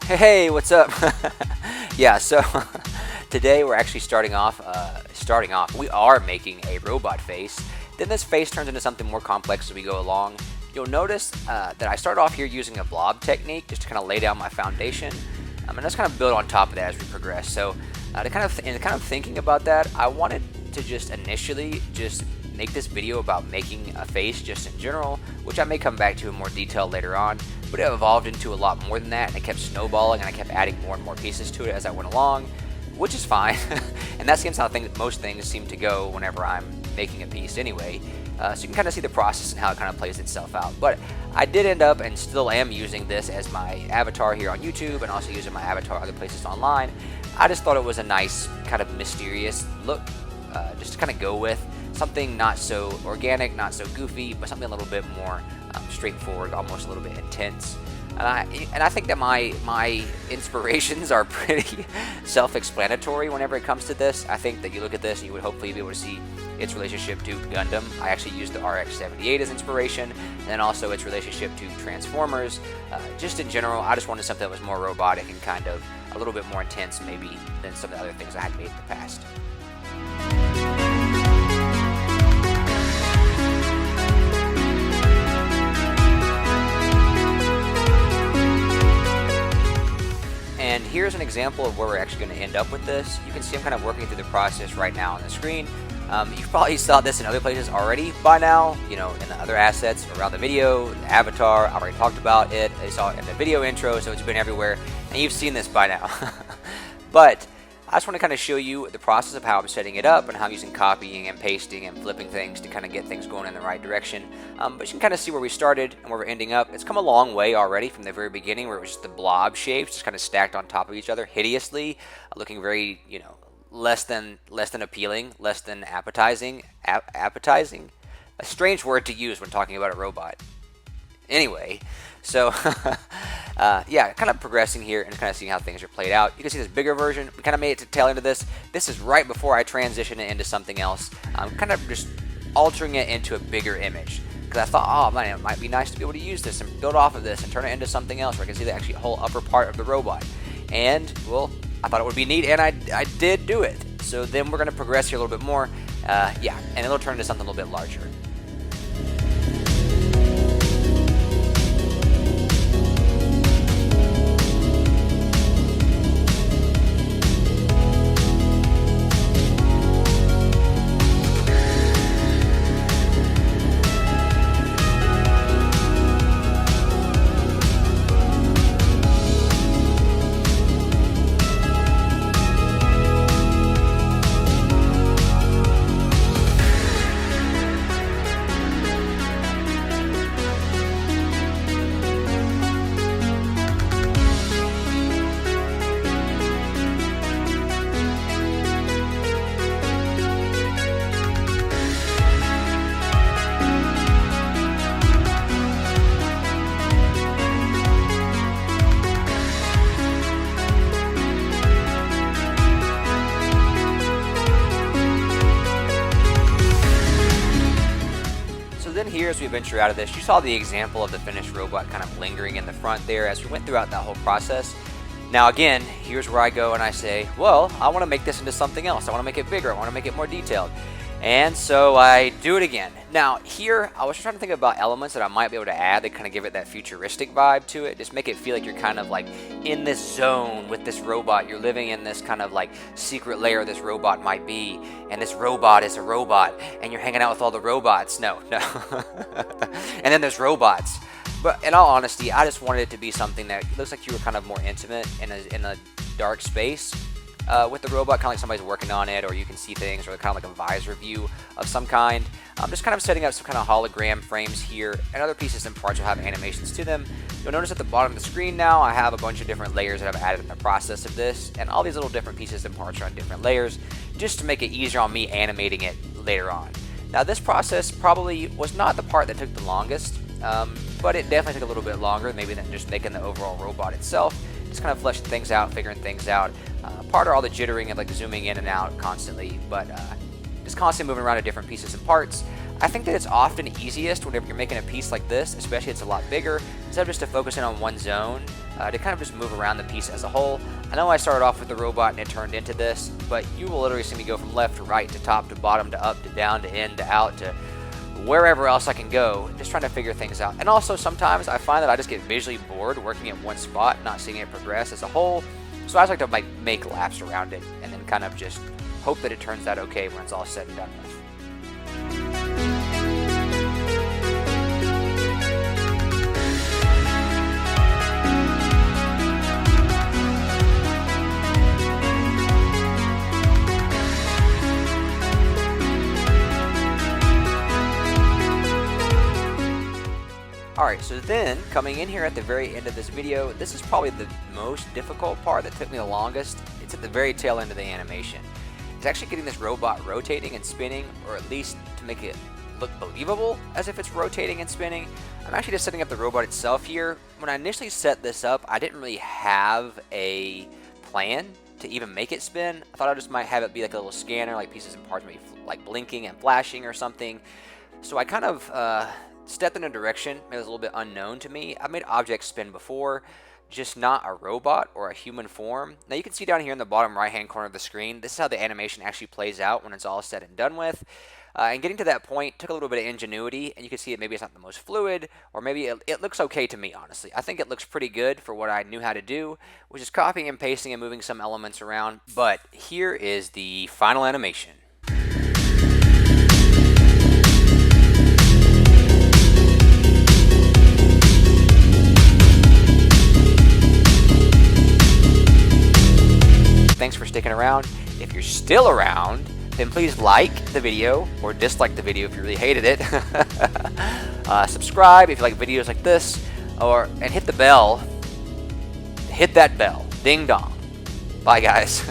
Hey, what's up? Yeah, so today we're actually starting off. We are making a robot face. Then this face turns into something more complex as we go along. You'll notice that I start off here using a blob technique just to kind of lay down my foundation. And let's kind of build on top of that as we progress. So, to kind of thinking about that, I wanted to just initially just make this video about making a face just in general, which I may come back to in more detail later on. But it evolved into a lot more than that, and it kept snowballing, and I kept adding more and more pieces to it as I went along, which is fine. And that seems how most things seem to go whenever I'm making a piece anyway. So you can kind of see the process and how it kind of plays itself out. But I did end up and still am using this as my avatar here on YouTube, and also using my avatar other places online. I just thought it was a nice kind of mysterious look, just to kind of go with something not so organic, not so goofy, but something a little bit more straightforward, almost a little bit intense. And I think that my inspirations are pretty self-explanatory whenever it comes to this. I think that you look at this and you would hopefully be able to see its relationship to Gundam. I actually used the RX-78 as inspiration, and then also its relationship to Transformers. Just in general, I just wanted something that was more robotic and kind of a little bit more intense maybe than some of the other things I had made in the past. And here's an example of where we're actually going to end up with this. You can see I'm kind of working through the process right now on the screen. You probably saw this in other places already by now, in the other assets around the video, the avatar. I already talked about it. I saw it in the video intro, so it's been everywhere, and you've seen this by now. But I just want to kind of show you the process of how I'm setting it up and how I'm using copying and pasting and flipping things to kind of get things going in the right direction. But you can kind of see where we started and where we're ending up. It's come a long way already from the very beginning, where it was just the blob shapes just kind of stacked on top of each other hideously, looking very, less than appealing, less than appetizing. Appetizing? A strange word to use when talking about a robot. Anyway, so yeah, kind of progressing here and kind of seeing how things are played out. You can see this bigger version. We kind of made it to the tail end of this. This is right before I transition it into something else. I'm kind of just altering it into a bigger image, because I thought, oh man, it might be nice to be able to use this and build off of this and turn it into something else where I can see the actually whole upper part of the robot. And, well, I thought it would be neat, and I did do it. So then we're going to progress here a little bit more. Yeah, and it'll turn into something a little bit larger. Here, as we venture out of this, you saw the example of the finished robot kind of lingering in the front there as we went throughout that whole process. Now again, here's where I go and I say, well, I want to make this into something else. I want to make it bigger. I want to make it more detailed. And so I do it again. Now here, I was trying to think about elements that I might be able to add that kind of give it that futuristic vibe to it. Just make it feel like you're kind of like in this zone with this robot. You're living in this kind of like secret layer this robot might be. And this robot is a robot. And you're hanging out with all the robots. No. And then there's robots. But in all honesty, I just wanted it to be something that looks like you were kind of more intimate in a dark space. With the robot, kind of like somebody's working on it, or you can see things, or kind of like a visor view of some kind. I'm just kind of setting up some kind of hologram frames here, and other pieces and parts will have animations to them. You'll notice at the bottom of the screen now, I have a bunch of different layers that I've added in the process of this, and all these little different pieces and parts are on different layers, just to make it easier on me animating it later on. Now this process probably was not the part that took the longest, but it definitely took a little bit longer, maybe than just making the overall robot itself. Just kind of fleshing things out, figuring things out. Part are all the jittering and like zooming in and out constantly, but just constantly moving around to different pieces and parts. I think that it's often easiest whenever you're making a piece like this, especially it's a lot bigger, instead of just to focus in on one zone, to kind of just move around the piece as a whole. I know I started off with the robot and it turned into this, but you will literally see me go from left to right to top to bottom to up to down to in to out to wherever else I can go, just trying to figure things out. And also sometimes I find that I just get visually bored working at one spot, not seeing it progress as a whole. So I just like to make laps around it and then kind of just hope that it turns out okay when it's all said and done with. Alright, so then, coming in here at the very end of this video, this is probably the most difficult part that took me the longest. It's at the very tail end of the animation. It's actually getting this robot rotating and spinning, or at least to make it look believable as if it's rotating and spinning. I'm actually just setting up the robot itself here. When I initially set this up, I didn't really have a plan to even make it spin. I thought I just might have it be like a little scanner, like pieces and parts maybe like blinking and flashing or something. So I kind of stepped in a direction that was a little bit unknown to me. I've made objects spin before, just not a robot or a human form. Now you can see down here in the bottom right hand corner of the screen, this is how the animation actually plays out when it's all said and done with. And getting to that point took a little bit of ingenuity, and you can see it maybe it's not the most fluid, or maybe it looks okay to me, honestly. I think it looks pretty good for what I knew how to do, which is copying and pasting and moving some elements around. But here is the final animation. Thanks for sticking around. If you're still around, then please like the video or dislike the video if you really hated it. Subscribe if you like videos like this, and hit the bell. Hit that bell. Ding dong. Bye, guys.